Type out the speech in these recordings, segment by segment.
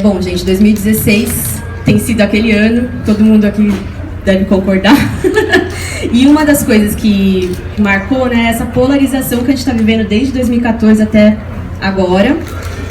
Bom, gente, 2016 tem sido aquele ano, todo mundo aqui deve concordar. E uma das coisas que marcou, né, essa polarização que a gente está vivendo desde 2014 até agora,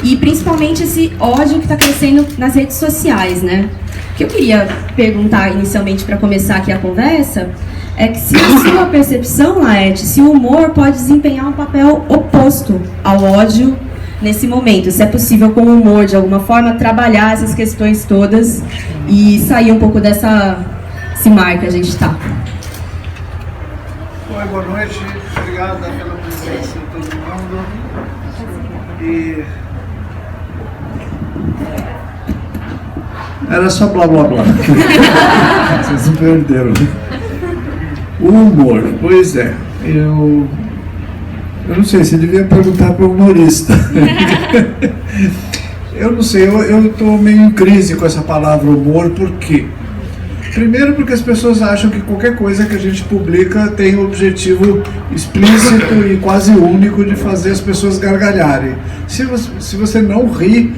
e principalmente esse ódio que está crescendo nas redes sociais, né? O que eu queria perguntar inicialmente para começar aqui a conversa é que se a sua percepção, Laerte, se o humor pode desempenhar um papel oposto ao ódio nesse momento, se é possível com o humor, de alguma forma, trabalhar essas questões todas e sair um pouco desse mar que a gente está. Oi, boa noite, obrigada pela presença de todo mundo. E era só blá blá blá. Vocês se perderam. O humor, pois é, eu não sei, você devia perguntar para o humorista. Eu não sei, eu estou meio em crise com essa palavra humor, por quê? Primeiro porque as pessoas acham que qualquer coisa que a gente publica tem o objetivo explícito e quase único de fazer as pessoas gargalharem. Se você não ri,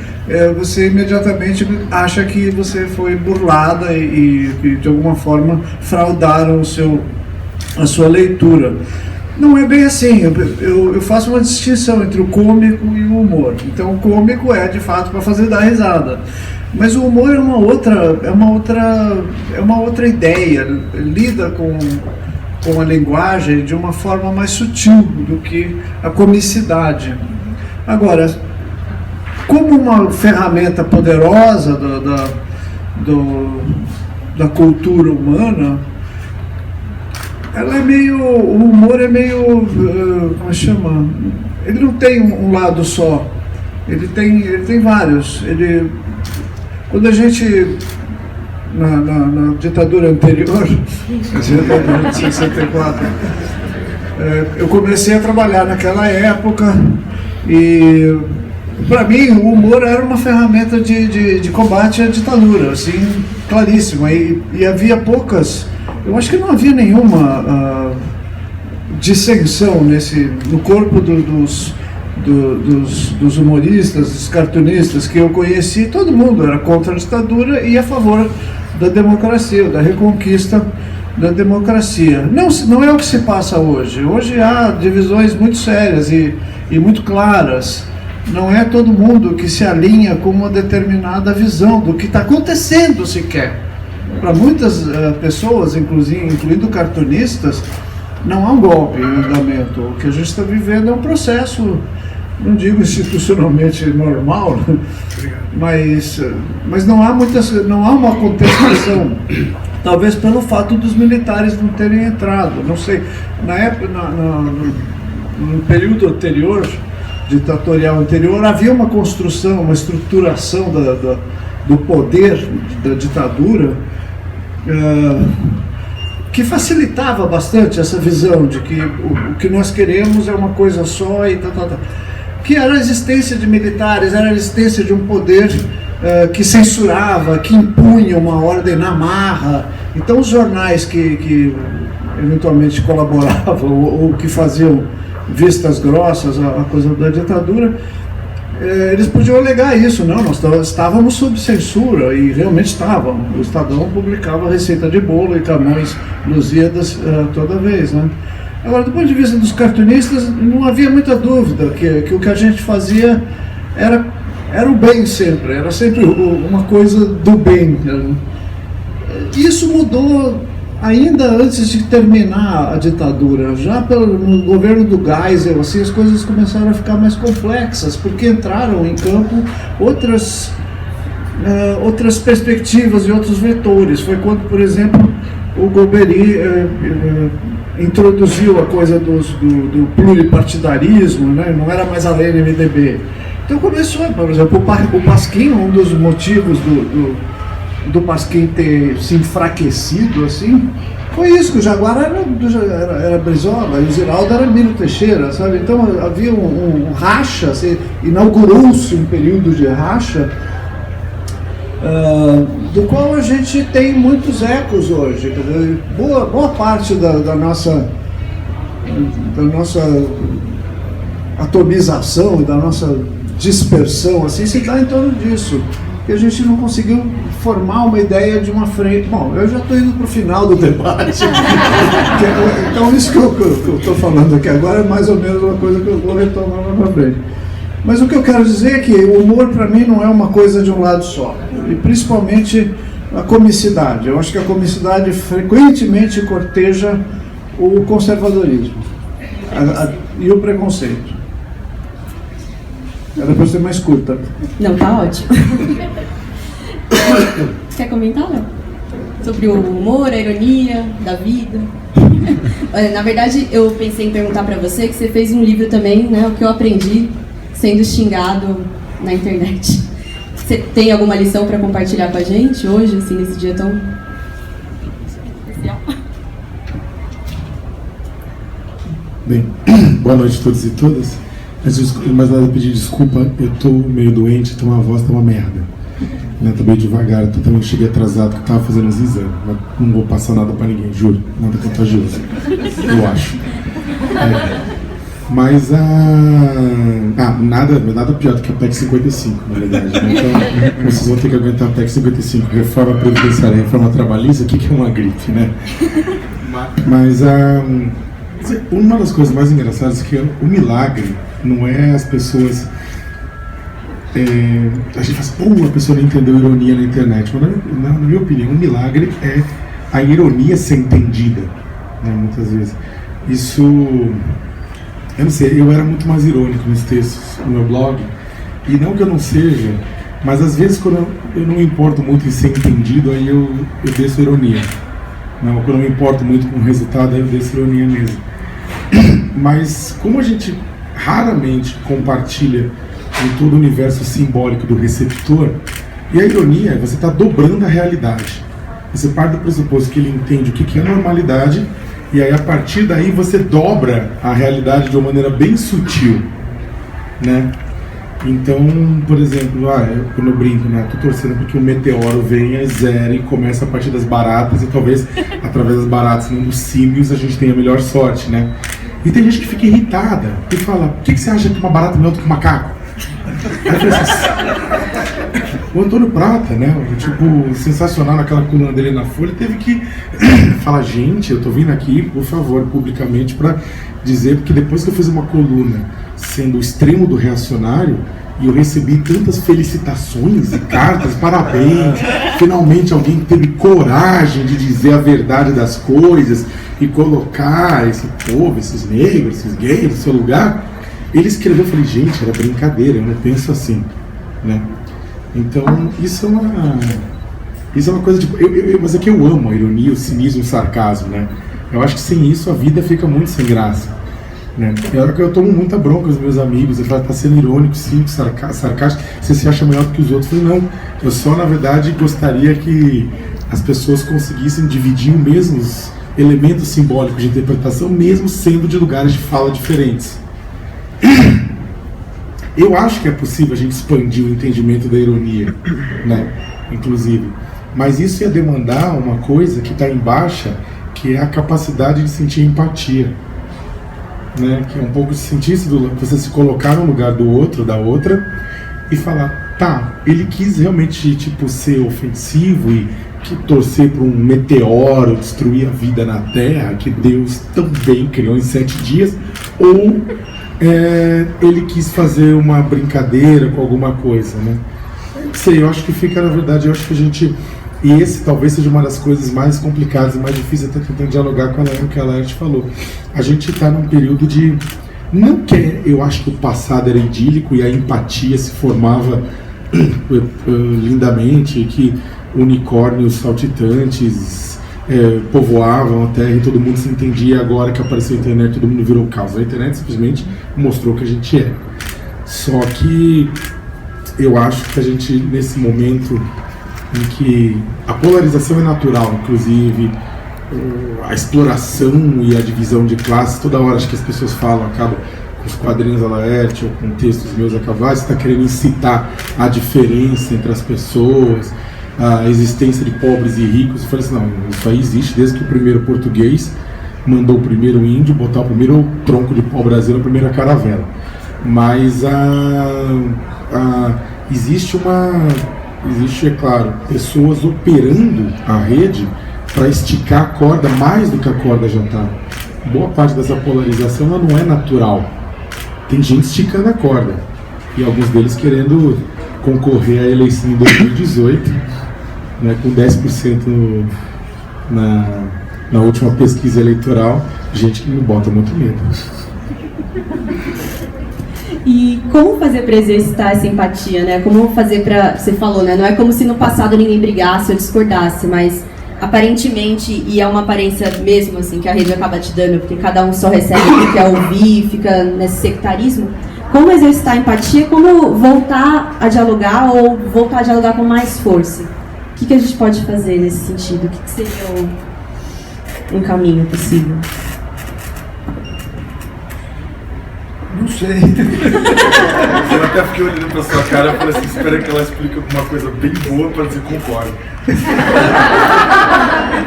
você imediatamente acha que você foi burlada e de alguma forma fraudaram a sua leitura. Não é bem assim, eu faço uma distinção entre o cômico e o humor. Então o cômico é de fato para fazer dar risada. Mas o humor é uma outra ideia, lida com a linguagem de uma forma mais sutil do que a comicidade. Agora, como uma ferramenta poderosa da cultura humana, o humor é meio, como chama? Ele não tem um lado só, ele tem vários. Quando a gente, na ditadura anterior, de 64, eu comecei a trabalhar naquela época e, para mim, o humor era uma ferramenta de combate à ditadura, assim, claríssima. E havia poucas, eu acho que não havia nenhuma dissensão no corpo dos humoristas, dos cartunistas que eu conheci. Todo mundo era contra a ditadura e a favor da democracia, da reconquista da democracia. Não é o que se passa hoje. Hoje há divisões muito sérias e muito claras. Não é todo mundo que se alinha com uma determinada visão do que está acontecendo sequer. Para muitas pessoas, incluindo cartunistas, não há um golpe em andamento. O que a gente está vivendo é um processo, não digo institucionalmente normal, mas não há uma contestação, talvez pelo fato dos militares não terem entrado. Não sei, na época, no período anterior, ditatorial anterior, havia uma construção, uma estruturação do poder da ditadura que facilitava bastante essa visão de que o que nós queremos é uma coisa só e tal. Que era a existência de militares, era a existência de um poder que censurava, que impunha uma ordem na marra. Então os jornais que eventualmente colaboravam ou que faziam vistas grossas à coisa da ditadura, eles podiam alegar isso. Não, nós estávamos sob censura, e realmente estavam. O Estadão publicava receita de bolo e Camões Lusíadas toda vez, né? Agora, do ponto de vista dos cartunistas, não havia muita dúvida que o que a gente fazia era o bem sempre, era sempre uma coisa do bem. Isso mudou ainda antes de terminar a ditadura. Já no governo do Geisel, assim, as coisas começaram a ficar mais complexas, porque entraram em campo outras perspectivas e outros vetores. Foi quando, por exemplo, o Golbery introduziu a coisa do pluripartidarismo, né? Não era mais a lei MDB. Então começou, por exemplo, o Pasquim, um dos motivos do Pasquim ter se enfraquecido assim, foi isso, que o Jaguar era Brizola e o Ziraldo era Emílio Teixeira, sabe? Então havia um racha, assim, inaugurou-se um período de racha, do qual a gente tem muitos ecos hoje. Boa parte da nossa atomização, da nossa dispersão assim se dá em torno disso, que a gente não conseguiu formar uma ideia de uma frente. Bom, eu já estou indo para o final do debate. Então isso que eu estou falando aqui agora é mais ou menos uma coisa que eu vou retomar mais para frente. Mas o que eu quero dizer é que o humor para mim não é uma coisa de um lado só, e principalmente a comicidade. Eu acho que a comicidade frequentemente corteja o conservadorismo e o preconceito. Era para ser mais curta. Não, tá ótimo. Quer comentar, Léo? Sobre o humor, a ironia da vida? Na verdade, eu pensei em perguntar para você que você fez um livro também, né? O que eu aprendi sendo xingado na internet. Você tem alguma lição para compartilhar com a gente hoje, assim, nesse dia tão especial? Bem, boa noite a todos e todas. Mas nada, pedir desculpa, eu tô meio doente, então a voz tá uma merda. Tô meio devagar, então também cheguei atrasado, porque eu tava fazendo os exames. Mas não vou passar nada pra ninguém, juro. Nada contagioso, eu acho. Mas nada pior do que a PEC 55, na verdade. Então, vocês vão ter que aguentar a PEC 55, reforma previdenciária, reforma trabalhista, o que é uma gripe, né? Mas uma das coisas mais engraçadas é que o milagre não é as pessoas... a gente fala assim, a pessoa não entendeu ironia na internet. Mas na minha opinião, o milagre é a ironia ser entendida, né, muitas vezes. Isso... Eu não sei, eu era muito mais irônico nos textos no meu blog, e não que eu não seja, mas às vezes quando eu não me importo muito em ser entendido, aí eu desço ironia. Não, quando eu me importo muito com o resultado, aí eu desço ironia mesmo. Mas como a gente raramente compartilha em todo o universo simbólico do receptor, e a ironia, você está dobrando a realidade. Você parte do pressuposto que ele entende o que é normalidade, e aí a partir daí você dobra a realidade de uma maneira bem sutil, né? Então, por exemplo, quando eu brinco, né? Tô torcendo porque o meteoro venha, zere e comece a partir das baratas, e talvez através das baratas, não dos símios, a gente tenha a melhor sorte, né? E tem gente que fica irritada e fala, por que você acha que uma barata é melhor do que um macaco? O Antônio Prata, né, tipo, sensacional naquela coluna dele na Folha, teve que falar, gente, eu tô vindo aqui, por favor, publicamente, para dizer, porque depois que eu fiz uma coluna sendo o extremo do reacionário, e eu recebi tantas felicitações e cartas, parabéns, finalmente alguém que teve coragem de dizer a verdade das coisas e colocar esse povo, esses negros, esses gays no seu lugar. Ele escreveu, eu falei, gente, era brincadeira, eu não penso assim, né? Então, isso é uma coisa, tipo, mas é que eu amo a ironia, o cinismo, o sarcasmo, né? Eu acho que sem isso a vida fica muito sem graça, né? É hora que eu tomo muita bronca dos meus amigos, eu falo, tá sendo irônico, sim, sarcástico, você se acha melhor do que os outros. Eu falei, não, eu só, na verdade, gostaria que as pessoas conseguissem dividir os mesmos elementos simbólicos de interpretação, mesmo sendo de lugares de fala diferentes. Eu acho que é possível a gente expandir o entendimento da ironia, né? Inclusive, mas isso ia demandar uma coisa que está em baixa, que é a capacidade de sentir empatia, né? Que é um pouco de sentir você se colocar no lugar do outro, da outra, e falar, tá, ele quis realmente tipo ser ofensivo e que torcer para um meteoro destruir a vida na Terra, que Deus também criou em 7 dias, ou ele quis fazer uma brincadeira com alguma coisa, né? Não sei, eu acho que fica, na verdade, eu acho que a gente... E esse talvez seja uma das coisas mais complicadas e mais difíceis, até tentando dialogar com o que a Laerte falou. A gente está num período de... Não que eu acho que o passado era idílico e a empatia se formava lindamente, que unicórnios saltitantes povoavam a Terra e todo mundo se entendia. Agora que apareceu a internet, todo mundo virou caos. A internet simplesmente mostrou o que a gente é. Só que eu acho que a gente, nesse momento em que a polarização é natural, inclusive a exploração e a divisão de classes, toda hora acho que as pessoas falam, acabam com os quadrinhos da Laerte ou com textos meus a cavalo, você está querendo incitar a diferença entre as pessoas, a existência de pobres e ricos. Eu falei assim, não, isso aí existe desde que o primeiro português mandou o primeiro índio botar o primeiro tronco de pau-brasil na primeira caravela. mas existe, é claro, pessoas operando a rede para esticar a corda mais do que a corda já está. Boa parte dessa polarização ela não é natural. Tem gente esticando a corda e alguns deles querendo concorrer à eleição em 2018, né, com 10% na última pesquisa eleitoral, gente que me bota muito medo. E como fazer para exercitar essa empatia, né? Como fazer para... Você falou, né? Não é como se no passado ninguém brigasse ou discordasse, mas aparentemente, e é uma aparência mesmo, assim, que a rede acaba te dando, porque cada um só recebe o que quer ouvir, fica nesse sectarismo. Como exercitar a empatia, como voltar a dialogar ou voltar a dialogar com mais força? O que a gente pode fazer nesse sentido? O que seria um caminho possível? Não sei. Eu até fiquei olhando pra sua cara e falei assim, espera que ela explique alguma coisa bem boa para dizer concordo.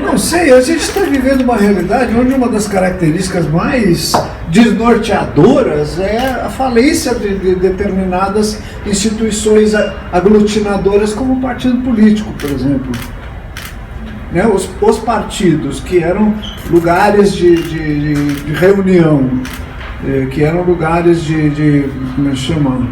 Não sei, a gente está vivendo uma realidade onde uma das características mais desnorteadoras é a falência de determinadas instituições aglutinadoras como o partido político, por exemplo. Né, os partidos que eram lugares de reunião, que eram lugares como é que chama?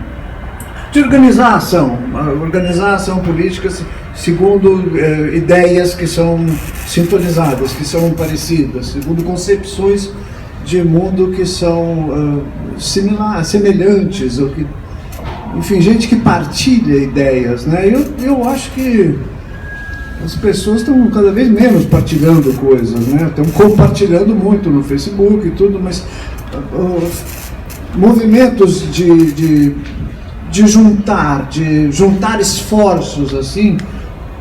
De organizar a ação política segundo ideias que são sintonizadas, que são parecidas, segundo concepções de mundo que são semelhantes, ou que, enfim, gente que partilha ideias, né? Eu acho que as pessoas estão cada vez menos partilhando coisas, né? Estão compartilhando muito no Facebook e tudo, mas movimentos de juntar esforços assim,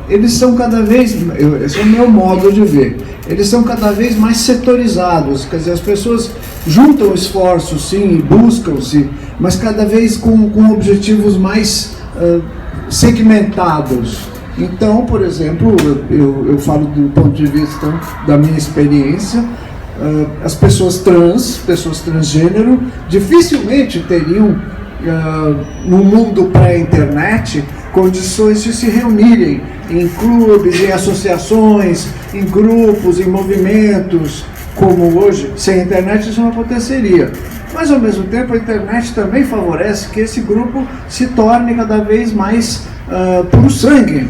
eles são cada vez, esse é o meu modo de ver, eles são cada vez mais setorizados, quer dizer, as pessoas juntam esforços sim, buscam-se, mas cada vez com objetivos mais segmentados. Então, por exemplo, eu falo do ponto de vista da minha experiência, as pessoas transgênero, dificilmente teriam, no mundo pré-internet, condições de se reunirem em clubes, em associações, em grupos, em movimentos, como hoje. Sem a internet isso não aconteceria. Mas, ao mesmo tempo, a internet também favorece que esse grupo se torne cada vez mais puro sangue.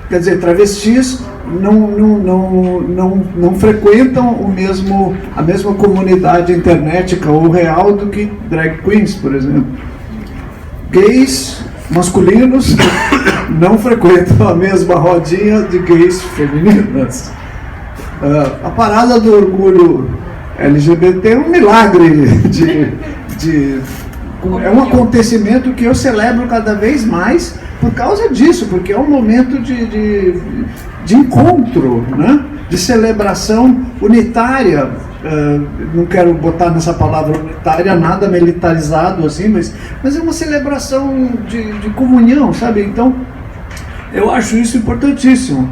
Quer dizer, travestis não frequentam a mesma comunidade internética ou real do que drag queens, por exemplo. Gays masculinos não frequentam a mesma rodinha de gays femininas. A parada do orgulho LGBT é um milagre é um acontecimento que eu celebro cada vez mais por causa disso, porque é um momento de encontro, né? De celebração unitária. Não quero botar nessa palavra unitária nada militarizado assim, mas é uma celebração de comunhão, sabe? Então, eu acho isso importantíssimo.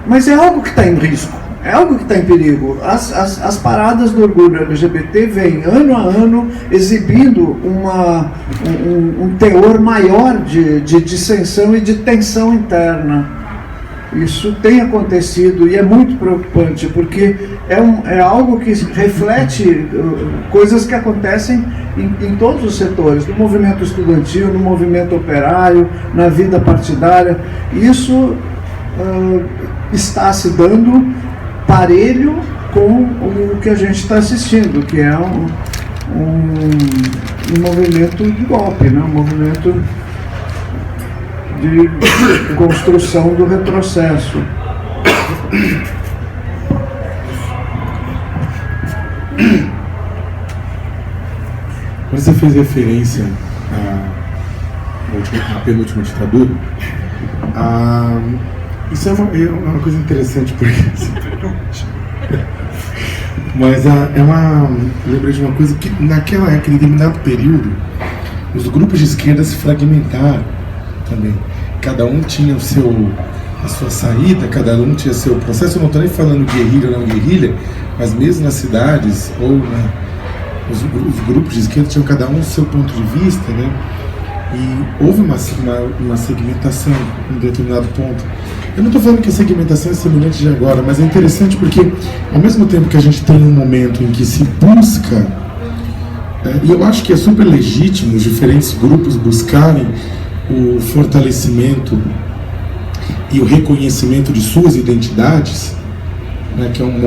Mas é algo que está em risco, é algo que está em perigo. As paradas do orgulho LGBT vêm ano a ano exibindo um teor maior de dissensão e de tensão interna. Isso tem acontecido e é muito preocupante, porque é algo que reflete coisas que acontecem em todos os setores, no movimento estudantil, no movimento operário, na vida partidária. Isso está se dando parelho com o que a gente está assistindo, que é um movimento de golpe, né? Um movimento de construção do retrocesso. Quando você fez referência à penúltima ditadura, isso é uma coisa interessante, porque mas eu lembrei de uma coisa que naquela época, em determinado período, os grupos de esquerda se fragmentaram também. Cada um tinha a sua saída, cada um tinha seu processo. Eu não estou nem falando guerrilha ou não guerrilha, mas mesmo nas cidades ou os grupos de esquerda tinham cada um o seu ponto de vista, né? E houve uma segmentação em um determinado ponto. Eu não estou falando que a segmentação é semelhante de agora, mas é interessante porque, ao mesmo tempo que a gente tem um momento em que se busca, e eu acho que é super legítimo os diferentes grupos buscarem o fortalecimento e o reconhecimento de suas identidades, né, que é um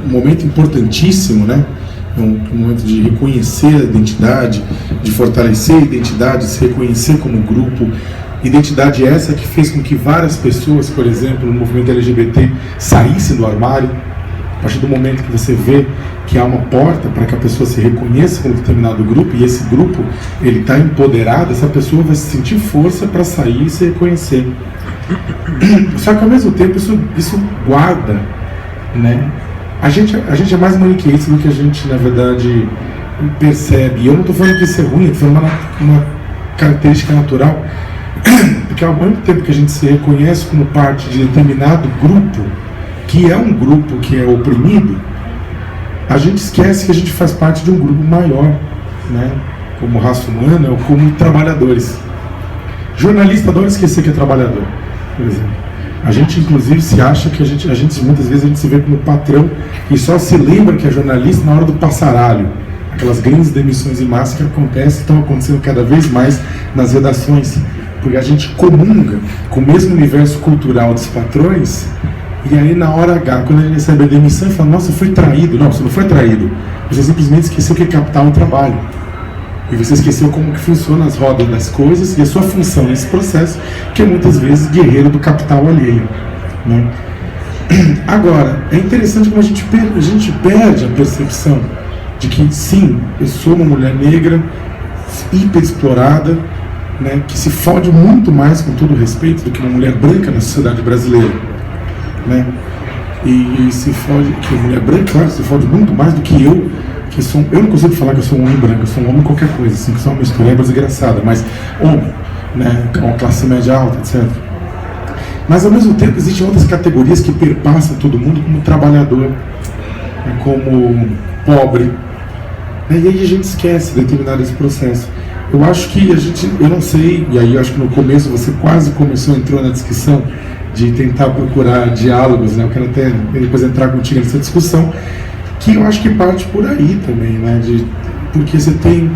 momento importantíssimo, né? É um momento de reconhecer a identidade, de fortalecer a identidade, se reconhecer como grupo. Identidade essa que fez com que várias pessoas, por exemplo, no movimento LGBT, saíssem do armário. A partir do momento que você vê que há uma porta para que a pessoa se reconheça como determinado grupo, e esse grupo ele está empoderado, essa pessoa vai sentir força para sair e se reconhecer. Só que ao mesmo tempo isso guarda, né? A gente é mais maniqueísta do que a gente, na verdade, percebe. E eu não estou falando que isso é ruim, eu estou falando uma característica natural. Porque ao mesmo tempo que a gente se reconhece como parte de determinado grupo, que é um grupo que é oprimido, a gente esquece que a gente faz parte de um grupo maior, né? Como raça humana ou como trabalhadores. Jornalista adora esquecer que é trabalhador, por exemplo. A gente, inclusive, se acha que muitas vezes a gente se vê como patrão e só se lembra que é jornalista na hora do passaralho. Aquelas grandes demissões em massa que acontecem, estão acontecendo cada vez mais nas redações, porque a gente comunga com o mesmo universo cultural dos patrões, e aí na hora H, quando a gente recebe a demissão, fala, nossa, eu fui traído. Não, você não foi traído. Você simplesmente esqueceu que capital é um trabalho. E você esqueceu como que funcionam as rodas das coisas e a sua função nesse processo, que é muitas vezes guerreiro do capital alheio, né? Agora, é interessante como a gente perde a percepção de que, sim, eu sou uma mulher negra, hiper explorada, né, que se fode muito mais, com todo respeito, do que uma mulher branca na sociedade brasileira, né? E se fode, que a mulher branca, claro, se fode muito mais do que eu não consigo falar que eu sou um homem branco, eu sou um homem qualquer coisa, assim, que sou uma mistura desgraçada, mas homem, né, com uma classe média alta, etc. Mas ao mesmo tempo existem outras categorias que perpassam todo mundo, como trabalhador, né, como pobre, né, e aí a gente esquece de determinado esse processo. Eu acho que eu não sei, e aí eu acho que no começo você quase entrou na discussão de tentar procurar diálogos, né, eu quero até depois entrar contigo nessa discussão, que eu acho que parte por aí também, né? Porque você tem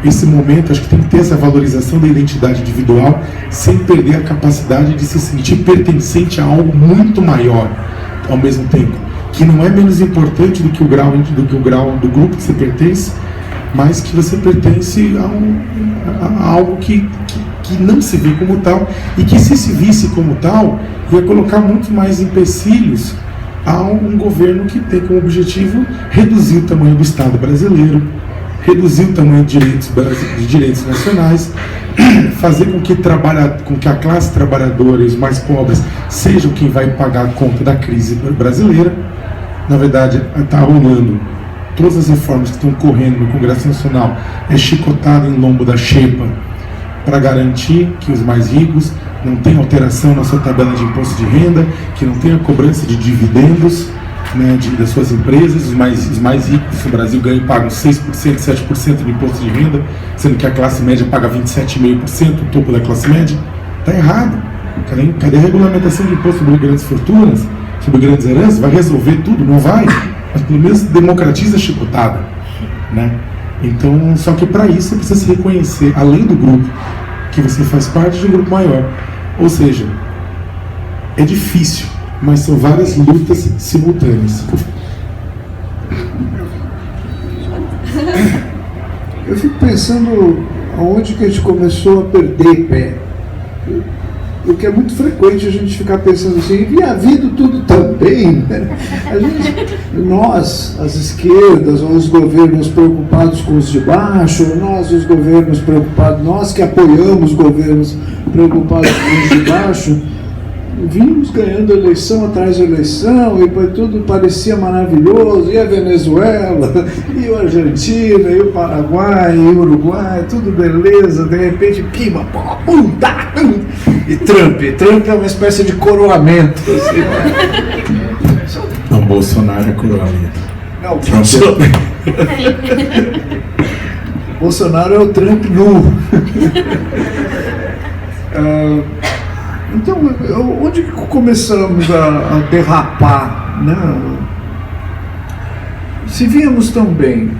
esse momento, acho que tem que ter essa valorização da identidade individual sem perder a capacidade de se sentir pertencente a algo muito maior ao mesmo tempo, que não é menos importante do que o grau do grupo que você pertence, mas que você pertence a algo que não se vê como tal, e que se visse como tal, ia colocar muito mais empecilhos a um governo que tem como objetivo reduzir o tamanho do Estado brasileiro, reduzir o tamanho de direitos nacionais, fazer com que a classe trabalhadora e os mais pobres sejam quem vai pagar a conta da crise brasileira. Na verdade, está rolando todas as reformas que estão correndo no Congresso Nacional, é chicotado em lombo da xepa para garantir que os mais ricos não tem alteração na sua tabela de imposto de renda, que não tenha cobrança de dividendos, né, das suas empresas. Os mais ricos do Brasil pagam 6%, 7% de imposto de renda, sendo que a classe média paga 27,5%, o topo da classe média. Está errado. Cadê a regulamentação de imposto sobre grandes fortunas, sobre grandes heranças? Vai resolver tudo? Não vai. Mas pelo menos democratiza a chicotada, né? Então, só que para isso você precisa se reconhecer, além do grupo, que você faz parte de um grupo maior. Ou seja, é difícil, mas são várias lutas simultâneas. Eu fico pensando aonde que a gente começou a perder pé. Porque é muito frequente a gente ficar pensando assim, e a vida tudo também, né? Nós, as esquerdas, ou os governos preocupados com os de baixo, os governos preocupados, nós que apoiamos governos preocupados com os de baixo, vimos ganhando eleição atrás de eleição, e tudo parecia maravilhoso, e a Venezuela, e a Argentina, e o Paraguai, e o Uruguai, tudo beleza, de repente, pima, puta! E Trump é uma espécie de coroamento. Assim, não, Bolsonaro é coroamento. Não, Bolsonaro. Bolsonaro é o Trump nu. Então, onde que começamos a derrapar, né? Se víamos tão bem,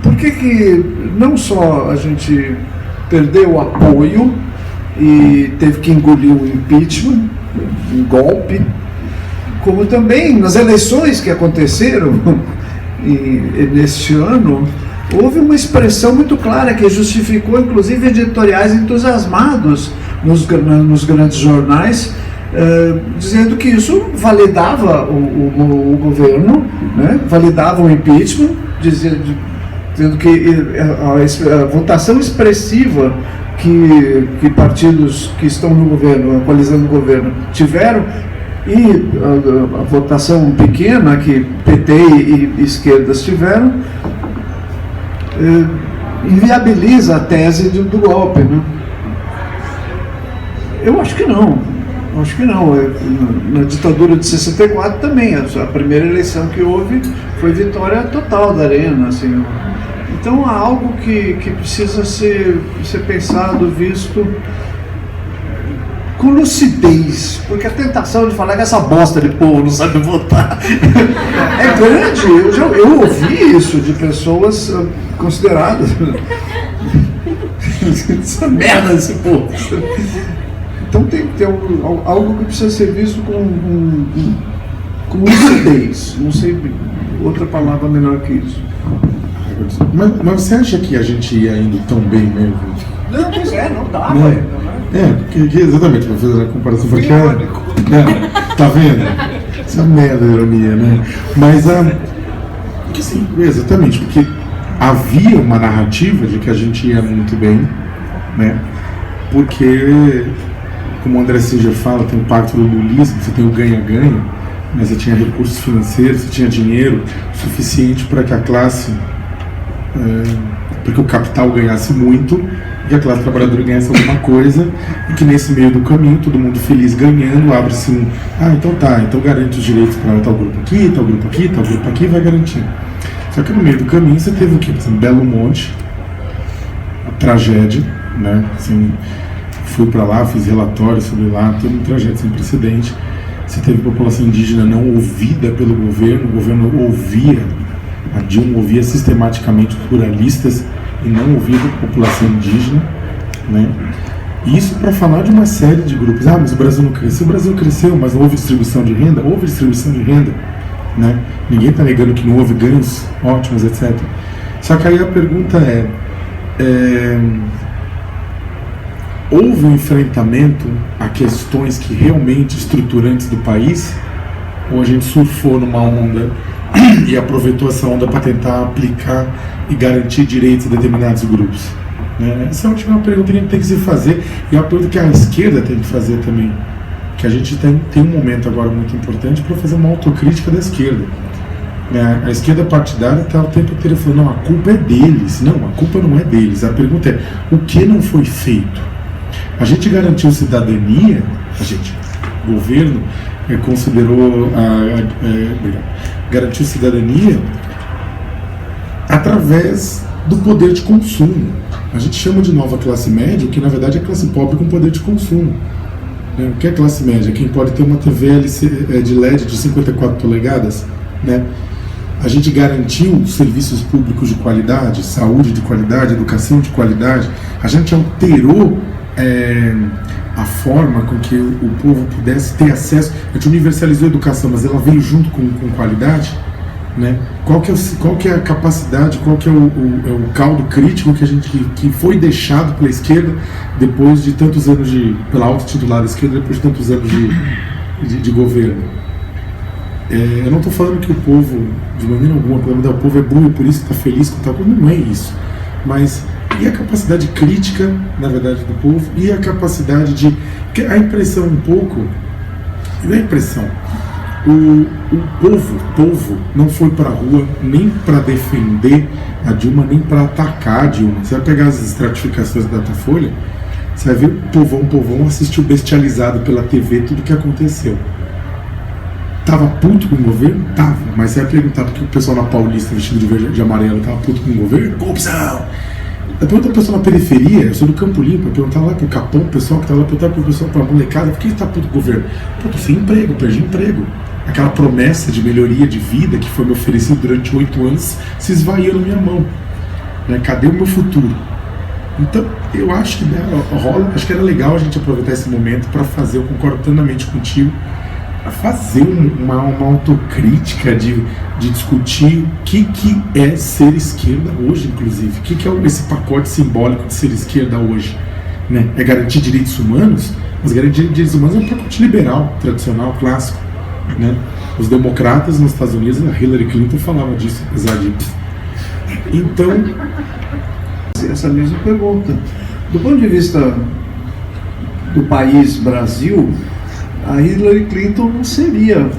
por que não só a gente perdeu o apoio e teve que engolir o impeachment, um golpe, como também nas eleições que aconteceram neste ano, houve uma expressão muito clara que justificou, inclusive, editoriais entusiasmados nos grandes jornais, dizendo que isso validava o governo, né? Validava o impeachment, dizendo que a votação expressiva que partidos que estão no governo, coalizando o governo, tiveram, e a votação pequena que PT e esquerdas tiveram, inviabiliza a tese do golpe, né? Eu acho que não. Acho que não. Na ditadura de 64 também, a primeira eleição que houve foi vitória total da Arena, assim. Então há algo que precisa ser pensado, visto com lucidez, porque a tentação de falar que essa bosta de povo não sabe votar é grande. Eu ouvi isso de pessoas consideradas essa merda desse povo. Então tem que ter algo que precisa ser visto com lucidez. Não sei outra palavra melhor que isso. Mas você acha que a gente ia indo tão bem mesmo? Não, pois não dá, não. Velho. Porque exatamente, para fazer a comparação, porque tá vendo? Isso é uma merda, a ironia, né? Mas porque, sim, exatamente, porque havia uma narrativa de que a gente ia muito bem, né? Porque, como o André Singer fala, tem o pacto do lulismo, você tem o ganha-ganha, né? Você tinha recursos financeiros, você tinha dinheiro suficiente para que a classe, para que o capital ganhasse muito e a classe trabalhadora ganhasse alguma coisa, e que nesse meio do caminho, todo mundo feliz ganhando, abre-se então garante os direitos para tal grupo aqui, tal grupo aqui, tal grupo aqui, vai garantir. Só que no meio do caminho você teve o quê? Por exemplo, Belo Monte, a tragédia, né? Assim, fui para lá, fiz relatórios sobre lá, teve uma tragédia sem precedente. Você teve população indígena não ouvida pelo governo, o governo ouvia, a Dilma ouvia sistematicamente os ruralistas e não ouvia a população indígena, né? Isso para falar de uma série de grupos. Mas o Brasil não cresceu. O Brasil cresceu, mas não houve distribuição de renda? Houve distribuição de renda, né? Ninguém está negando que não houve ganhos ótimos, etc. Só que aí a pergunta houve um enfrentamento a questões que realmente estruturantes do país, ou a gente surfou numa onda e aproveitou essa onda para tentar aplicar e garantir direitos a determinados grupos, né? Essa é a última pergunta que a gente tem que se fazer, e é uma pergunta que a esquerda tem que fazer também, que a gente tem um momento agora muito importante para fazer uma autocrítica da esquerda, né? A esquerda partidária está o tempo inteiro falando, não, a culpa é deles. Não, a culpa não é deles. A pergunta é, o que não foi feito? A gente garantiu cidadania, o governo considerou garantiu cidadania através do poder de consumo. A gente chama de nova classe média, que na verdade é classe pobre com poder de consumo. O que é classe média? Quem pode ter uma TV de LED de 54 polegadas, né? A gente garantiu serviços públicos de qualidade, saúde de qualidade, educação de qualidade. A gente alterou a forma com que o povo pudesse ter acesso. A gente universalizou a educação, mas ela veio junto com qualidade, né? Qual que é a capacidade, qual que é o caldo crítico que foi deixado pela esquerda depois de tantos anos pela auto-titular da esquerda, depois de tantos anos de governo? Eu não estou falando que o povo, de maneira alguma, o povo é burro e por isso está feliz com tal coisa, não é isso. Mas e a capacidade crítica, na verdade, do povo, e a capacidade de... A impressão um pouco... Não é impressão. O povo não foi para a rua nem para defender a Dilma, nem para atacar a Dilma. Você vai pegar as estratificações da Datafolha, você vai ver o povão assistiu bestializado pela TV tudo que aconteceu. tava puto com o governo? Tava, mas você vai perguntar porque o pessoal na Paulista vestido de verde e amarelo tava puto com o governo? Corrupção! Pergunta o pessoal na periferia, eu sou do Campo Limpo, perguntar lá pro Capão, o pessoal que tá lá, perguntar pro pessoal, pra molecada, por que tá puto com o governo? Puto, sem emprego, perdi emprego. Aquela promessa de melhoria de vida que foi me oferecido durante 8 anos se esvaiu na minha mão. Né? Cadê o meu futuro? Então, eu acho que acho que era legal a gente aproveitar esse momento para fazer, eu concordo plenamente contigo, para fazer uma autocrítica de discutir o que é ser esquerda hoje, inclusive. O que é esse pacote simbólico de ser esquerda hoje? Né? É garantir direitos humanos, mas garantir direitos humanos é um pacote liberal, tradicional, clássico. Né? Os democratas nos Estados Unidos, a Hillary Clinton falava disso, apesar de... Então... Essa mesma pergunta. Do ponto de vista do país Brasil, a Hillary Clinton não seria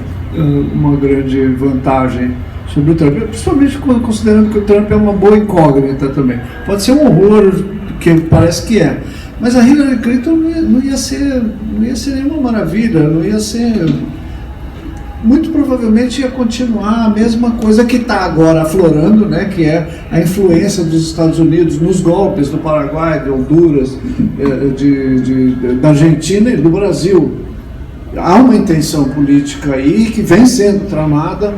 uma grande vantagem sobre o Trump, principalmente considerando que o Trump é uma boa incógnita também. Pode ser um horror, que parece que é, mas a Hillary Clinton não ia ser nenhuma maravilha, não ia ser... Muito provavelmente ia continuar a mesma coisa que está agora aflorando, né, que é a influência dos Estados Unidos nos golpes do Paraguai, de Honduras, da Argentina e do Brasil. Há uma intenção política aí que vem sendo tramada.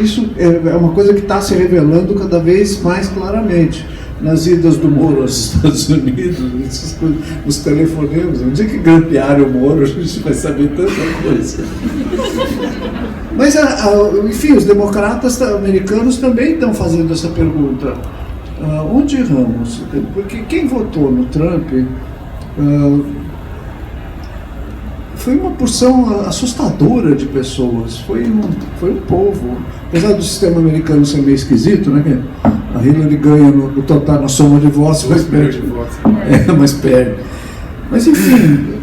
Isso é uma coisa que está se revelando cada vez mais claramente. Nas idas do Moro aos Estados Unidos, essas coisas, nos telefonemas, no dia que grampearam o Moro, a gente vai saber tanta coisa. Mas, enfim, os democratas americanos também estão fazendo essa pergunta. Onde erramos? Porque quem votou no Trump foi uma porção assustadora de pessoas, foi um povo. Apesar do sistema americano ser meio esquisito, né? A Hillary ganha no total, na soma de votos, mas perde. Mas perde. Mas enfim,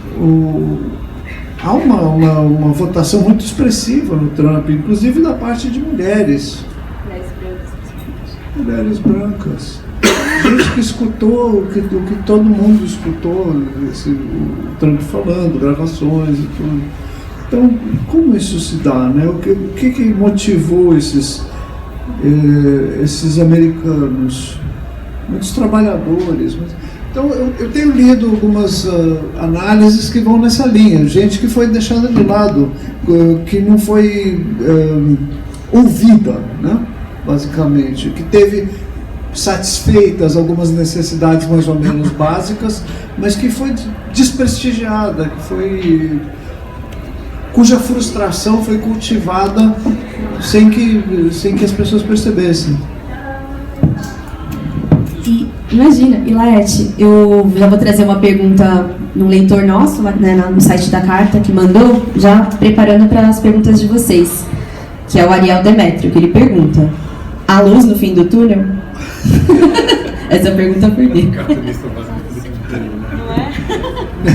há uma votação muito expressiva no Trump, inclusive da parte de mulheres. Mulheres brancas. Gente que escutou o que todo mundo escutou, o Trump falando, gravações e tudo. Então, como isso se dá, né? O que motivou esses americanos, muitos trabalhadores? Então, eu tenho lido algumas análises que vão nessa linha, gente que foi deixada de lado, que não foi ouvida, né? Basicamente, que teve satisfeitas algumas necessidades mais ou menos básicas, mas que foi desprestigiada, cuja frustração foi cultivada sem que as pessoas percebessem. Imagina, e Laerte, eu já vou trazer uma pergunta no leitor nosso, né, no site da Carta, que mandou, já preparando para as perguntas de vocês, que é o Ariel Demétrio, que ele pergunta: há luz no fim do túnel? Essa pergunta eu perdi.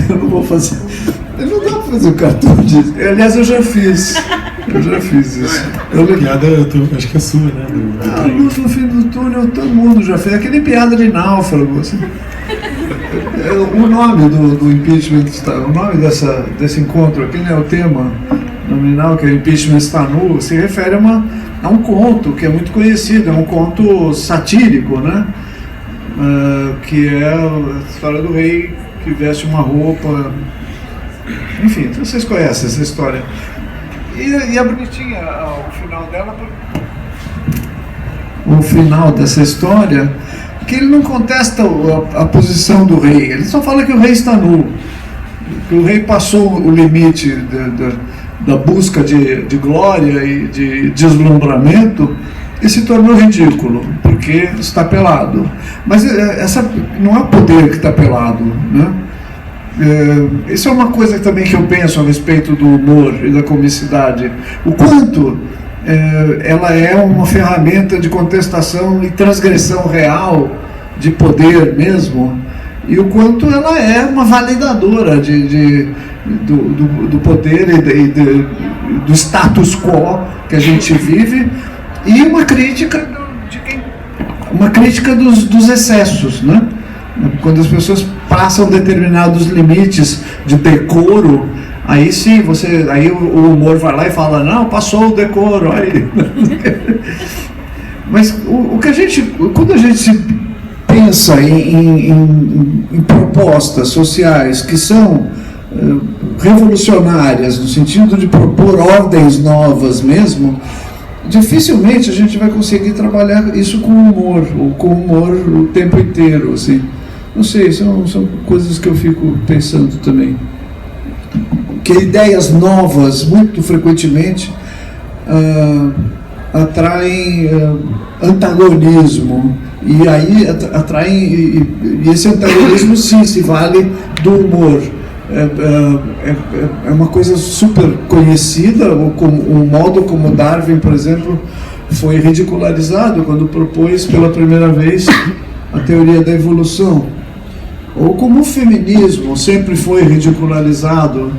Eu não vou fazer. Não dá pra fazer o cartão disso. Aliás, eu já fiz isso. Piada, acho que é sua, né? A luz no fim do túnel, todo mundo já fez. Aquele piada de náufrago. Assim. O nome do impeachment, o nome desse encontro aqui, né, o tema nominal, que é o impeachment está nu, se refere a um conto que é muito conhecido, é um conto satírico, né? Que é a história do rei que veste uma roupa. Enfim, vocês conhecem essa história. E a bonitinha, o final dela, o final dessa história, que ele não contesta a posição do rei, ele só fala que o rei está nu, que o rei passou o limite da busca de glória e de deslumbramento e se tornou ridículo, porque está pelado. Mas não é o poder que está pelado, né? Isso é uma coisa também que eu penso a respeito do humor e da comicidade. O quanto ela é uma ferramenta de contestação e transgressão real de poder mesmo, e o quanto ela é uma validadora do poder e do status quo que a gente vive, e uma crítica dos excessos, né? Quando as pessoas passam determinados limites de decoro, Aí sim, aí o humor vai lá e fala, não, passou o decoro, aí. Mas o que quando a gente pensa em propostas sociais que são revolucionárias, no sentido de propor ordens novas mesmo, dificilmente a gente vai conseguir trabalhar isso com humor, ou com humor o tempo inteiro, assim. Não sei, são coisas que eu fico pensando também. Que ideias novas, muito frequentemente, atraem antagonismo, e aí atraem, e esse antagonismo sim se vale do humor. É uma coisa super conhecida, o modo como Darwin, por exemplo, foi ridicularizado quando propôs pela primeira vez a teoria da evolução. Ou como o feminismo sempre foi ridicularizado,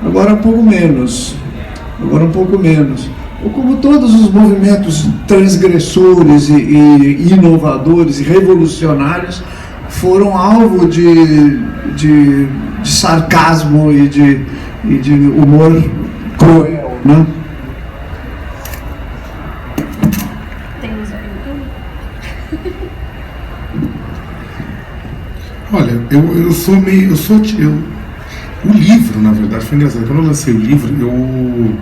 agora um pouco menos. Ou como todos os movimentos transgressores e inovadores e revolucionários foram alvo de sarcasmo e de humor cruel, né? Olha, o livro, na verdade, foi engraçado. Quando eu lancei o livro, o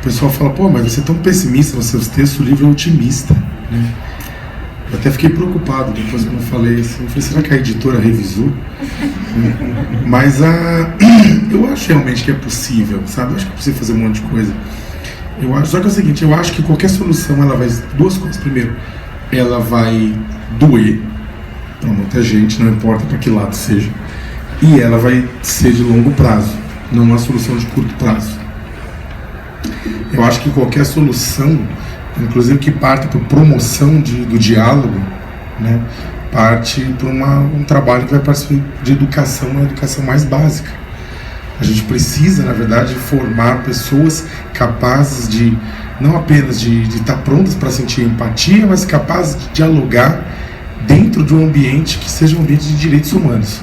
pessoal fala, pô, mas você é tão pessimista nos seus textos, o livro é otimista, né? Eu até fiquei preocupado depois quando eu falei assim, eu falei, será que a editora revisou? Mas eu acho realmente que é possível, sabe? Eu acho que é possível fazer um monte de coisa. Só que é o seguinte, eu acho que qualquer solução, ela vai... Duas coisas. Primeiro, ela vai doer para muita gente, não importa para que lado seja. E ela vai ser de longo prazo, não uma solução de curto prazo. Eu acho que qualquer solução, inclusive que parte por promoção do diálogo, né, parte por um trabalho que vai partir de educação, uma educação mais básica. A gente precisa, na verdade, formar pessoas capazes de, não apenas de estar prontas para sentir empatia, mas capazes de dialogar dentro de um ambiente que seja um ambiente de direitos humanos.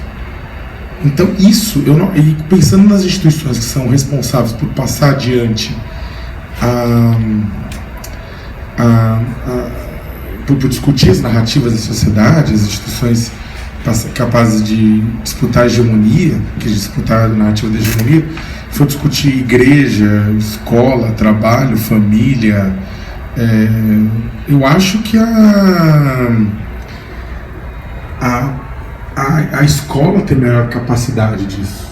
Então isso, e pensando nas instituições que são responsáveis por passar adiante por discutir as narrativas da sociedade, as instituições capazes de disputar a hegemonia, disputar a narrativa da hegemonia, for discutir igreja, escola, trabalho, família, eu acho que a escola tem maior capacidade disso,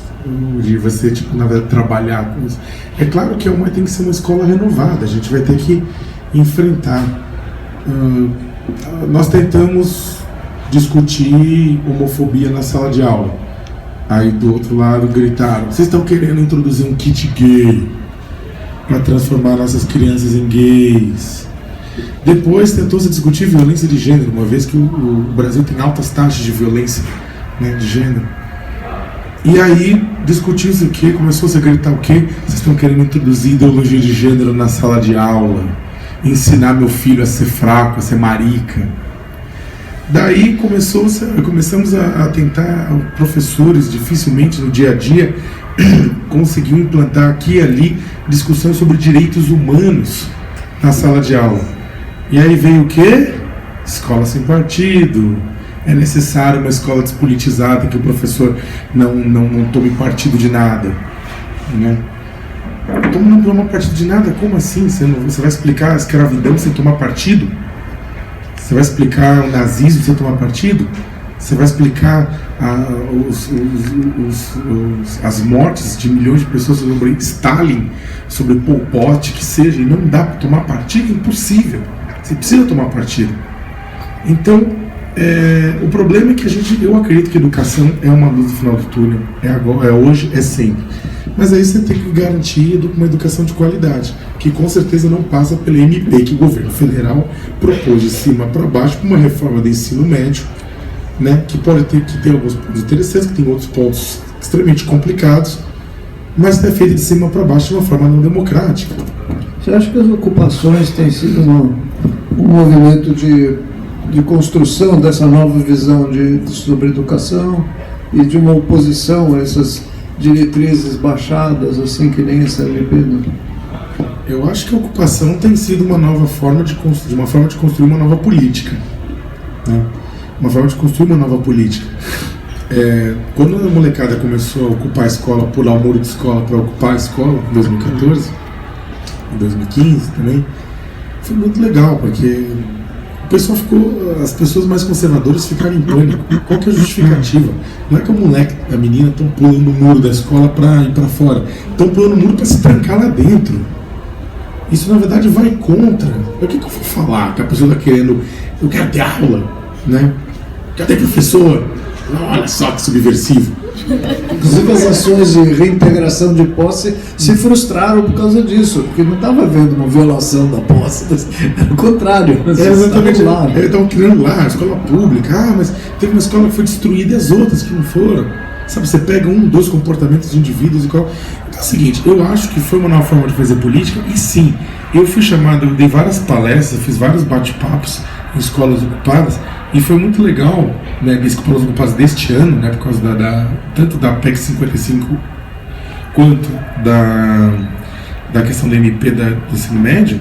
de você, na verdade, trabalhar com isso. É claro que tem que ser uma escola renovada, a gente vai ter que enfrentar. Nós tentamos discutir homofobia na sala de aula. Aí do outro lado gritaram, vocês estão querendo introduzir um kit gay para transformar nossas crianças em gays. Depois tentou-se discutir violência de gênero, uma vez que o Brasil tem altas taxas de violência, né, de gênero. E aí discutiu-se o quê? Começou-se a gritar o quê? Vocês estão querendo introduzir ideologia de gênero na sala de aula, ensinar meu filho a ser fraco, a ser marica. Daí começamos a tentar, professores dificilmente no dia a dia conseguiam implantar aqui e ali discussões sobre direitos humanos na sala de aula. E aí veio o quê? Escola sem partido. É necessário uma escola despolitizada, que o professor não tome partido de nada, né? Não toma partido de nada? Como assim? Você vai explicar a escravidão sem tomar partido? Você vai explicar o nazismo sem tomar partido? Você vai explicar as mortes de milhões de pessoas sobre Stalin, sobre Pol Pot, que seja, e não dá para tomar partido? Impossível. Você precisa tomar partido. Então, o problema é que eu acredito que a educação é uma luz no final do túnel. É agora, é hoje, é sempre. Mas aí você tem que garantir uma educação de qualidade, que com certeza não passa pela MP que o governo federal propôs de cima para baixo, com uma reforma do ensino médio, né, que tem alguns pontos interessantes, que tem outros pontos extremamente complicados, mas é feita de cima para baixo de uma forma não democrática. Você acha que as ocupações têm sido um movimento de construção dessa nova visão sobre educação e de uma oposição a essas diretrizes baixadas, assim, que nem essa LP? Eu acho que a ocupação tem sido uma nova forma de construir uma nova política, né? Uma forma de construir uma nova política. Quando a molecada começou a ocupar a escola, pular o muro de escola para ocupar a escola, em 2014, em 2015 também, foi muito legal, porque o pessoal as pessoas mais conservadoras ficaram em pânico. Qual que é a justificativa? Não é que o moleque, a menina estão pulando o muro da escola para ir para fora, estão pulando o muro para se trancar lá dentro. Isso na verdade vai contra. O que eu vou falar? Que a pessoa está querendo, eu quero ter aula, né? Cadê professor? Olha só que subversivo. Inclusive as ações de reintegração de posse se frustraram por causa disso, porque não estava havendo uma violação da posse, era o contrário. Exatamente, estavam criando lá a escola pública, mas teve uma escola que foi destruída e as outras que não foram. Sabe, você pega 2 comportamentos de indivíduos e qual. Então é o seguinte, eu acho que foi uma nova forma de fazer política, e sim, eu fui chamado, eu dei várias palestras, fiz vários bate-papos em escolas ocupadas, e foi muito legal, né, de escolas ocupadas deste ano, né, por causa tanto da PEC 55 quanto da questão da MP do ensino médio,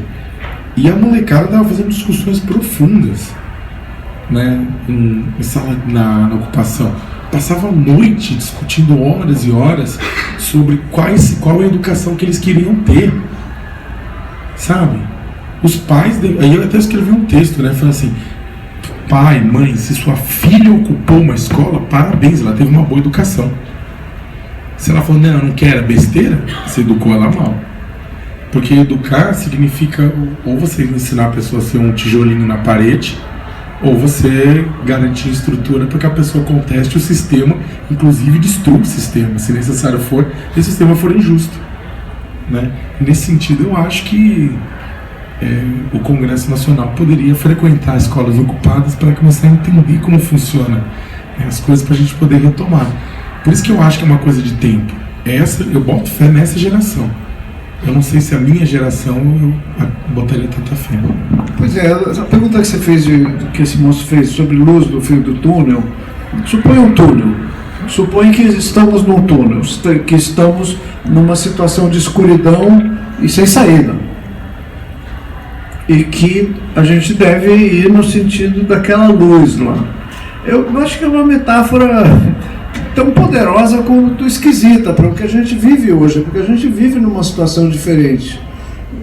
e a molecada estava fazendo discussões profundas, né, em sala, na ocupação. Passava a noite discutindo horas e horas sobre qual a educação que eles queriam ter, sabe? Os pais, aí eu até escrevi um texto, né, falando assim: pai, mãe, se sua filha ocupou uma escola, parabéns, ela teve uma boa educação. Se ela falou, não quero, besteira, você educou ela mal. Porque educar significa ou você ensinar a pessoa a ser um tijolinho na parede, ou você garantir estrutura para que a pessoa conteste o sistema, inclusive destrua o sistema, se necessário for, se o sistema for injusto, né? Nesse sentido, eu acho que o Congresso Nacional poderia frequentar escolas ocupadas para começar a entender como funciona as coisas, para a gente poder retomar. Por isso que eu acho que é uma coisa de tempo. Eu boto fé nessa geração. Eu não sei se a minha geração eu botaria tanta fé. Pois é, a pergunta que você fez, que esse moço fez sobre luz do fim do túnel, supõe um túnel. Supõe que estamos num túnel, que estamos numa situação de escuridão e sem saída. E que a gente deve ir no sentido daquela luz lá. Eu acho que é uma metáfora tão poderosa quanto esquisita para o que a gente vive hoje, porque a gente vive numa situação diferente.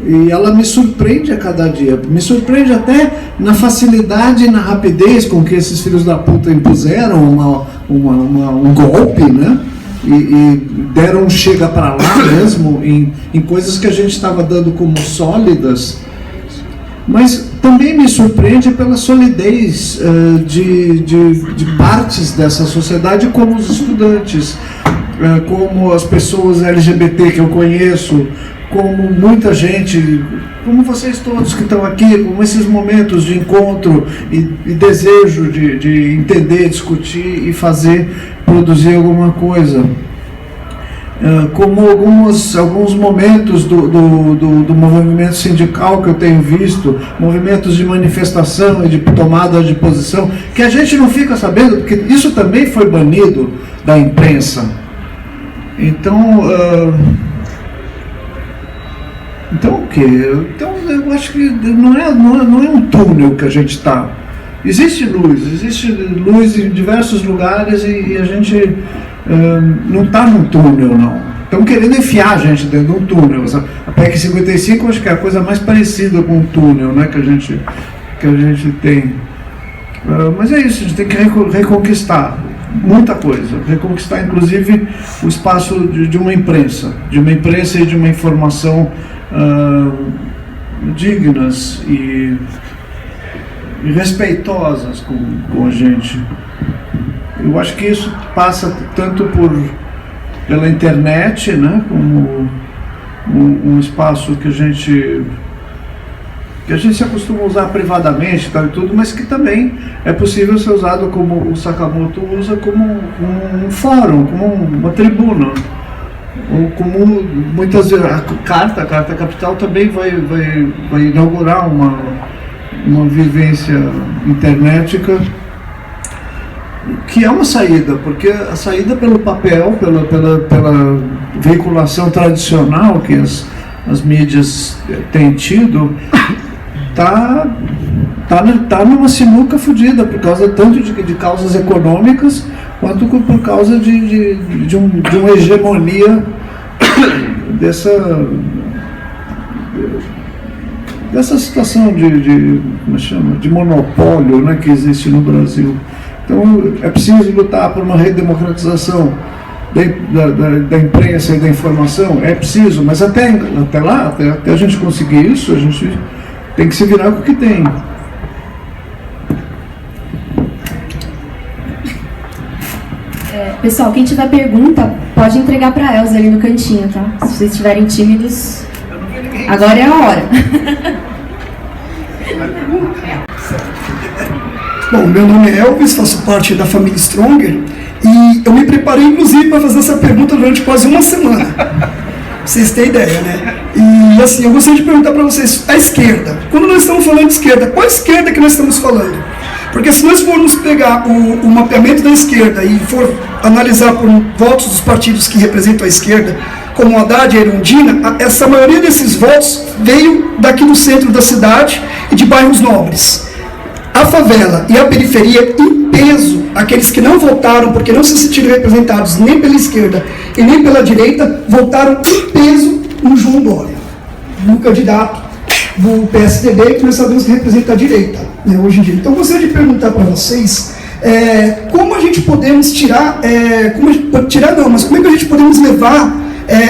E ela me surpreende a cada dia, me surpreende até na facilidade e na rapidez com que esses filhos da puta impuseram um golpe, né? E deram um chega para lá mesmo em coisas que a gente estava dando como sólidas. Mas também me surpreende pela solidez de partes dessa sociedade, como os estudantes, como as pessoas LGBT que eu conheço, como muita gente, como vocês todos que estão aqui, como esses momentos de encontro e desejo de entender, discutir e produzir alguma coisa. Como alguns momentos do movimento sindical que eu tenho visto, movimentos de manifestação e de tomada de posição, que a gente não fica sabendo, porque isso também foi banido da imprensa. Então o quê? Então eu acho que não é um túnel que a gente está. Existe luz em diversos lugares e a gente não está num túnel, não. Estão querendo enfiar a gente dentro de um túnel. A PEC 55 acho que é a coisa mais parecida com um túnel, né, que a gente tem. Mas é isso, a gente tem que reconquistar muita coisa. Reconquistar, inclusive, o espaço de uma imprensa e de uma informação dignas e respeitosas com a gente. Eu acho que isso passa tanto pela internet, né, como um espaço que a gente se acostuma a usar privadamente, tal e tudo, mas que também é possível ser usado, como o Sakamoto usa, como um fórum, como uma tribuna, ou como muitas vezes a Carta Capital também vai inaugurar uma vivência internética que é uma saída, porque a saída pelo papel, pela veiculação tradicional que as mídias têm tido, tá numa sinuca fodida, por causa tanto de causas econômicas, quanto por causa de uma hegemonia dessa situação de monopólio, né, que existe no Brasil. Então é preciso lutar por uma redemocratização da imprensa e da informação, é preciso, mas até lá, até a gente conseguir isso, a gente tem que se virar com o que tem. Pessoal, quem tiver pergunta, pode entregar para a Elza ali no cantinho, tá? Se vocês estiverem tímidos, agora é a hora. Bom, meu nome é Elvis, faço parte da família Stronger e eu me preparei inclusive para fazer essa pergunta durante quase uma semana. Pra vocês terem ideia, né? E assim, eu gostaria de perguntar para vocês, a esquerda, quando nós estamos falando de esquerda, qual esquerda que nós estamos falando? Porque se nós formos pegar o mapeamento da esquerda e for analisar por votos dos partidos que representam a esquerda, como o Haddad e a Erundina, essa maioria desses votos veio daqui do centro da cidade e de bairros nobres. A favela e a periferia, em peso, aqueles que não votaram porque não se sentiram representados nem pela esquerda e nem pela direita, votaram em peso no João Dória, no candidato do PSDB, que nós sabemos que representa a direita, né, hoje em dia. Então, eu gostaria de perguntar para vocês como a gente podemos como é que a gente podemos levar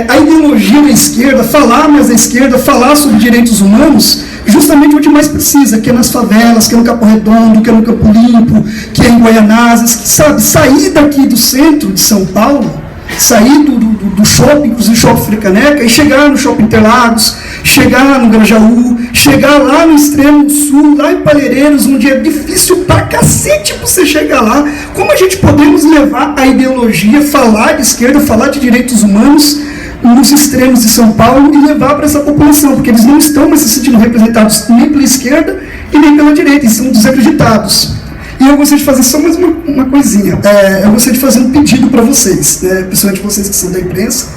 a ideologia da esquerda, falar mais da esquerda, falar sobre direitos humanos, justamente onde mais precisa, que é nas favelas, que é no Capão Redondo, que é no Campo Limpo, que é em Guaianazes, que sabe, sair daqui do centro de São Paulo, sair do shopping, inclusive Shopping Fricaneca, e chegar no Shopping Interlagos, chegar no Grajaú, chegar lá no extremo sul, lá em Palheireiros, onde é difícil pra cacete você chegar lá. Como a gente podemos levar a ideologia, falar de esquerda, falar de direitos humanos nos extremos de São Paulo e levar para essa população, porque eles não estão mais se sentindo representados nem pela esquerda e nem pela direita, eles são desacreditados. E eu gostaria de fazer só mais uma coisinha. Eu gostaria de fazer um pedido para vocês, principalmente vocês que são da imprensa,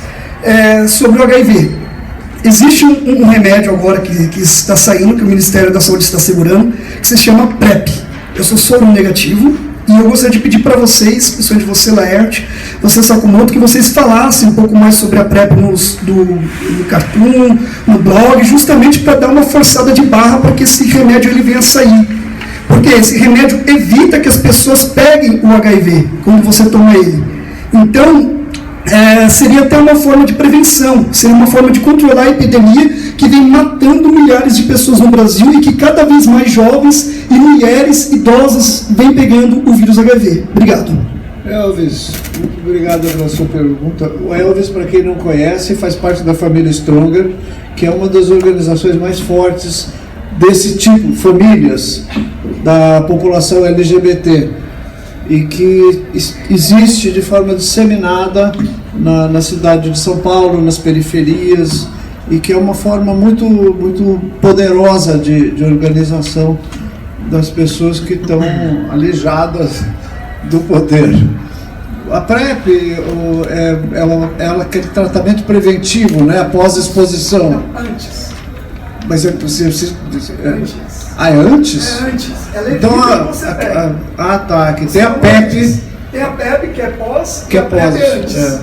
sobre o HIV. Existe um remédio agora que está saindo, que o Ministério da Saúde está segurando, que se chama PrEP. Eu sou soro negativo e eu gostaria de pedir para vocês, principalmente você, Laerte, você, Sakamoto, que vocês falassem um pouco mais sobre a PrEP no Cartoon, no blog, justamente para dar uma forçada de barra para que esse remédio ele venha a sair. Porque esse remédio evita que as pessoas peguem o HIV quando você toma ele. Então, seria até uma forma de prevenção, seria uma forma de controlar a epidemia que vem matando milhares de pessoas no Brasil e que cada vez mais jovens e mulheres idosas vêm pegando o vírus HIV. Obrigado. Elvis, muito obrigado pela sua pergunta. O Elvis, para quem não conhece, faz parte da família Stronger, que é uma das organizações mais fortes desse tipo, famílias da população LGBT, e que existe de forma disseminada na cidade de São Paulo, nas periferias, e que é uma forma muito, muito poderosa de organização das pessoas que estão alijadas do poder. A PrEP é aquele tratamento preventivo, né, após exposição. Antes. Mas é possível. Antes. Ah, é antes? É antes. Ela então, tá. Que tem a PEP. Tem a PEP, que é pós. Que é pós. Antes.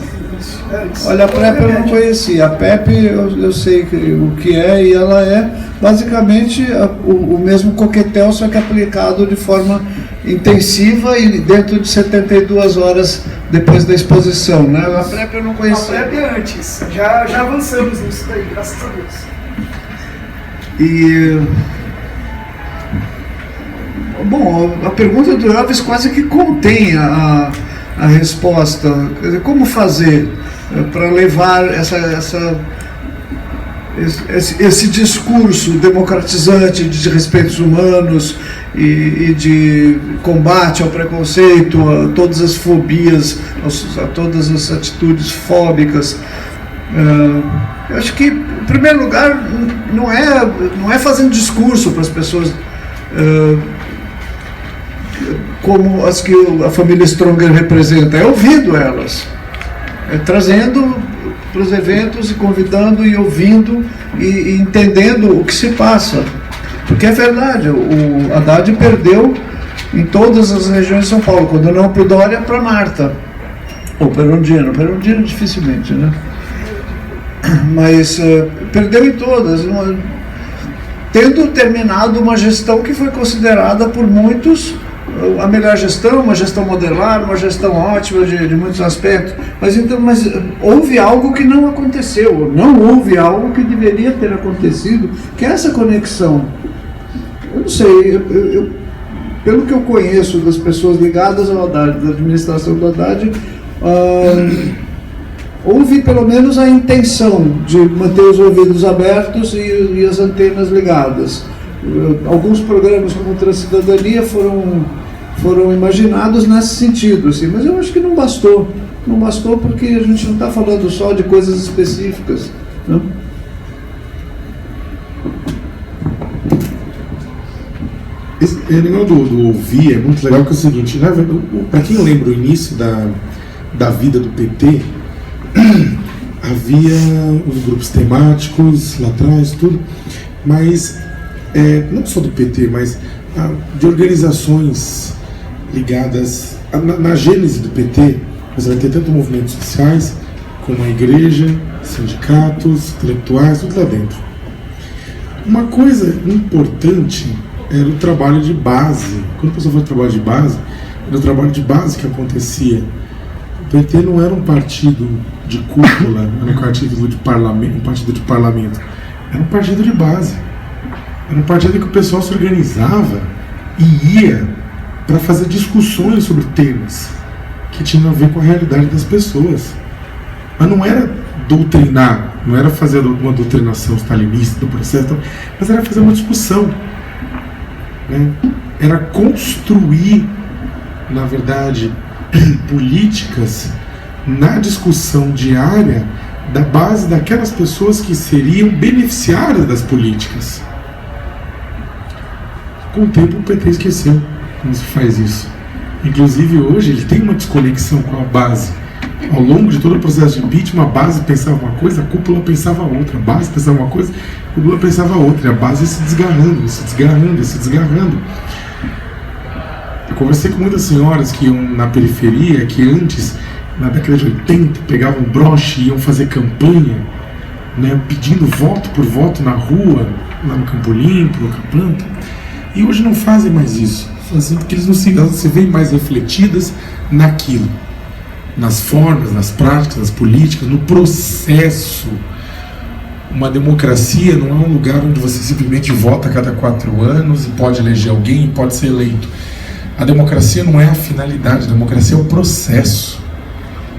Olha, a PrEP eu não conhecia. A PEP eu sei o que é, e ela é basicamente o mesmo coquetel, só que aplicado de forma intensiva e dentro de 72 horas depois da exposição, né? A PrEP eu não conhecia. A PrEP é antes. Já avançamos nisso daí, graças a Deus. E bom, a pergunta do Elvis quase que contém a resposta. Quer dizer, como fazer para levar esse discurso democratizante de respeitos humanos e de combate ao preconceito, a todas as fobias, a todas as atitudes fóbicas. Eu acho que, em primeiro lugar, não é fazendo discurso para as pessoas como as que a família Stronger representa, é ouvindo elas, é trazendo para os eventos e convidando e ouvindo e entendendo o que se passa. Porque é verdade, o Haddad perdeu em todas as regiões de São Paulo, quando não para o Dória, para Marta, ou Perondino dificilmente, né? Mas perdeu em todas, tendo terminado uma gestão que foi considerada por muitos a melhor gestão, uma gestão modelar, uma gestão ótima de muitos aspectos, mas houve algo que não aconteceu, não houve algo que deveria ter acontecido, que é essa conexão. Eu não sei, pelo que eu conheço das pessoas ligadas ao Haddad, da administração do Haddad, houve pelo menos a intenção de manter os ouvidos abertos e as antenas ligadas. Alguns programas como Transcidadania foram imaginados nesse sentido, assim, mas eu acho que não bastou porque a gente não está falando só de coisas específicas, né? Esse negócio do ouvir é muito legal, que é o seguinte, né? Para quem lembra o início da vida do PT, havia os grupos temáticos lá atrás, tudo, mas não só do PT, mas de organizações ligadas na gênese do PT. Você vai ter tanto movimentos sociais como a igreja, sindicatos, intelectuais, tudo lá dentro. Uma coisa importante era o trabalho de base. Quando a pessoa fala de trabalho de base, era o trabalho de base que acontecia. O PT não era um partido de cúpula, era um partido de parlamento, era um partido de base. Era um partido que o pessoal se organizava e ia para fazer discussões sobre temas que tinham a ver com a realidade das pessoas. Mas não era doutrinar, não era fazer uma doutrinação stalinista do processo, mas era fazer uma discussão, né? Era construir, na verdade, políticas na discussão diária da base daquelas pessoas que seriam beneficiárias das políticas. Com o tempo o PT esqueceu como se faz isso. Inclusive hoje ele tem uma desconexão com a base. Ao longo de todo o processo de impeachment, a base pensava uma coisa, a cúpula pensava outra. A base pensava uma coisa, a cúpula pensava outra. E a base ia se desgarrando. Eu conversei com muitas senhoras que iam na periferia, que antes, na década de 80, pegavam broche e iam fazer campanha, né, pedindo voto por voto na rua, lá no Campo Limpo, no Capanta. E hoje não fazem mais isso, porque eles não se veem mais refletidas naquilo, nas formas, nas práticas, nas políticas, no processo. Uma democracia não é um lugar onde você simplesmente vota a cada 4 anos e pode eleger alguém e pode ser eleito. A democracia não é a finalidade, a democracia é o processo.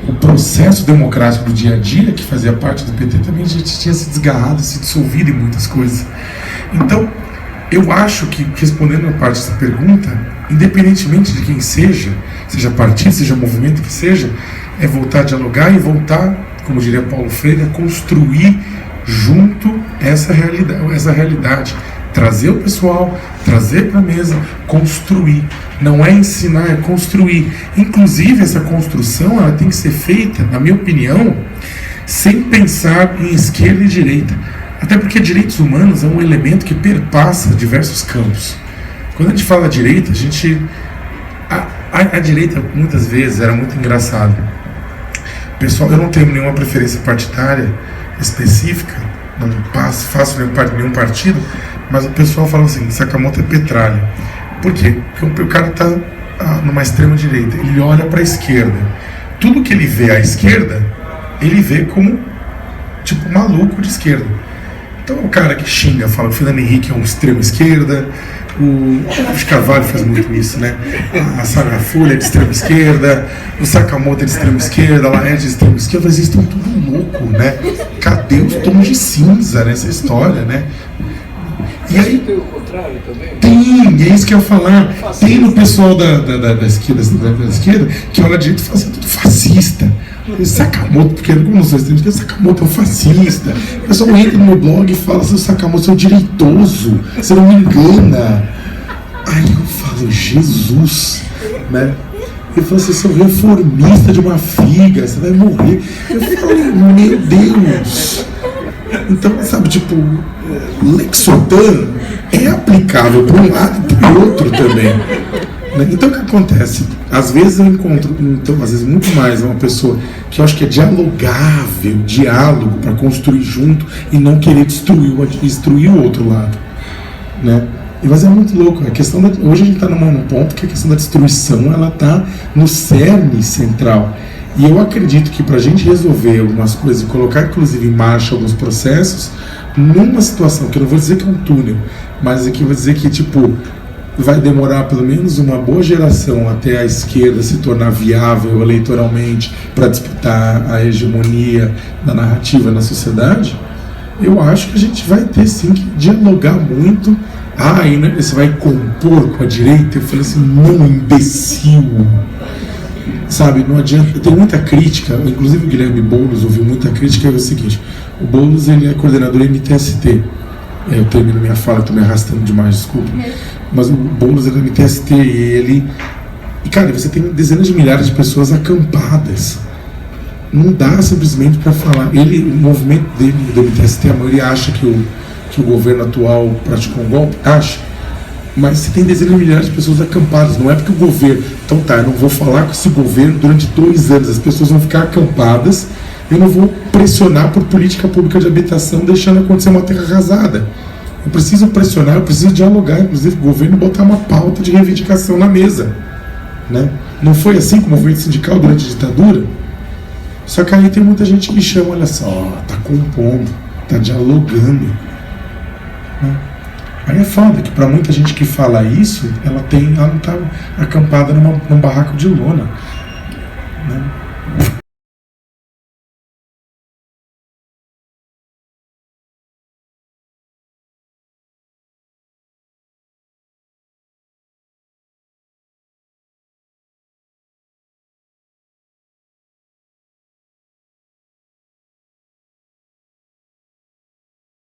O processo democrático do dia a dia, que fazia parte do PT, também a gente tinha se desgarrado, se dissolvido em muitas coisas. Então, eu acho que, respondendo a parte dessa pergunta, independentemente de quem seja partido, seja movimento que seja, é voltar a dialogar e voltar, como diria Paulo Freire, a construir junto essa realidade. Trazer o pessoal, trazer para a mesa, construir. Não é ensinar, é construir. Inclusive, essa construção ela tem que ser feita, na minha opinião, sem pensar em esquerda e direita. Até porque direitos humanos é um elemento que perpassa diversos campos. Quando a gente fala direita, a direita muitas vezes era muito engraçado. Pessoal, eu não tenho nenhuma preferência partidária específica, não faço parte de nenhum partido, mas o pessoal fala assim, Sakamoto é petralha. Por quê? Porque o cara está numa extrema direita, ele olha para a esquerda. Tudo que ele vê à esquerda, ele vê como tipo maluco de esquerda. Então o cara que xinga, fala que o Fernando Henrique é um extremo esquerda, o Olavo de Carvalho faz muito isso, né? A Sara Folha é de extrema esquerda, o Sakamoto é de extrema esquerda, a Laerte é de extrema esquerda, mas eles estão tudo louco, né? Cadê os tons de cinza nessa história, né? E aí, tem o contrário também? Tem, é isso que eu ia falar. Tem no pessoal da esquerda que olha direito e fala assim, tudo fascista. Sakamoto, porque como não sou estranho, Sakamoto é um fascista. O pessoal entra no meu blog e fala assim, Sakamoto, você é um direitoso, você não me engana. Aí eu falo, Jesus, né? Ele falou assim, sou reformista de uma figa, você vai morrer. Eu falei, meu Deus! Então, sabe, tipo, Lexotan é aplicável para um lado e para o outro também. Né? Então, o que acontece? Às vezes eu encontro, então, às vezes muito mais, uma pessoa que eu acho que é dialogável, diálogo para construir junto e não querer destruir o outro lado. Né? Mas é muito louco. A questão hoje a gente está num ponto que a questão da destruição ela está no cerne central. E eu acredito que para a gente resolver algumas coisas e colocar inclusive em marcha alguns processos, numa situação que eu não vou dizer que é um túnel, mas aqui eu vou dizer que tipo vai demorar pelo menos uma boa geração até a esquerda se tornar viável eleitoralmente para disputar a hegemonia da narrativa na sociedade. Eu acho que a gente vai ter sim que dialogar muito. Ah, e né, você vai compor com a direita? Eu falei assim, não, imbecil. Sabe, não adianta. Tem muita crítica, inclusive o Guilherme Boulos ouviu muita crítica, é o seguinte, o Boulos ele é coordenador MTST. Eu termino minha fala, estou me arrastando demais, desculpa. Mas o Boulos ele é MTST e ele... E cara, você tem dezenas de milhares de pessoas acampadas. Não dá simplesmente para falar. Ele, o movimento dele, do MTST, a maioria acha que o governo atual praticou um golpe, acha. Mas você tem dezenas de milhares de pessoas acampadas. Não é porque o governo... Então tá, eu não vou falar com esse governo durante 2 anos. As pessoas vão ficar acampadas. Eu não vou pressionar por política pública de habitação deixando acontecer uma terra arrasada. Eu preciso pressionar, eu preciso dialogar. Inclusive o governo botar uma pauta de reivindicação na mesa. Né? Não foi assim com o movimento sindical durante a ditadura? Só que aí tem muita gente que chama, olha só, tá compondo, tá dialogando. Né? Aí é foda que pra muita gente que fala isso, ela não tá acampada num barraco de lona.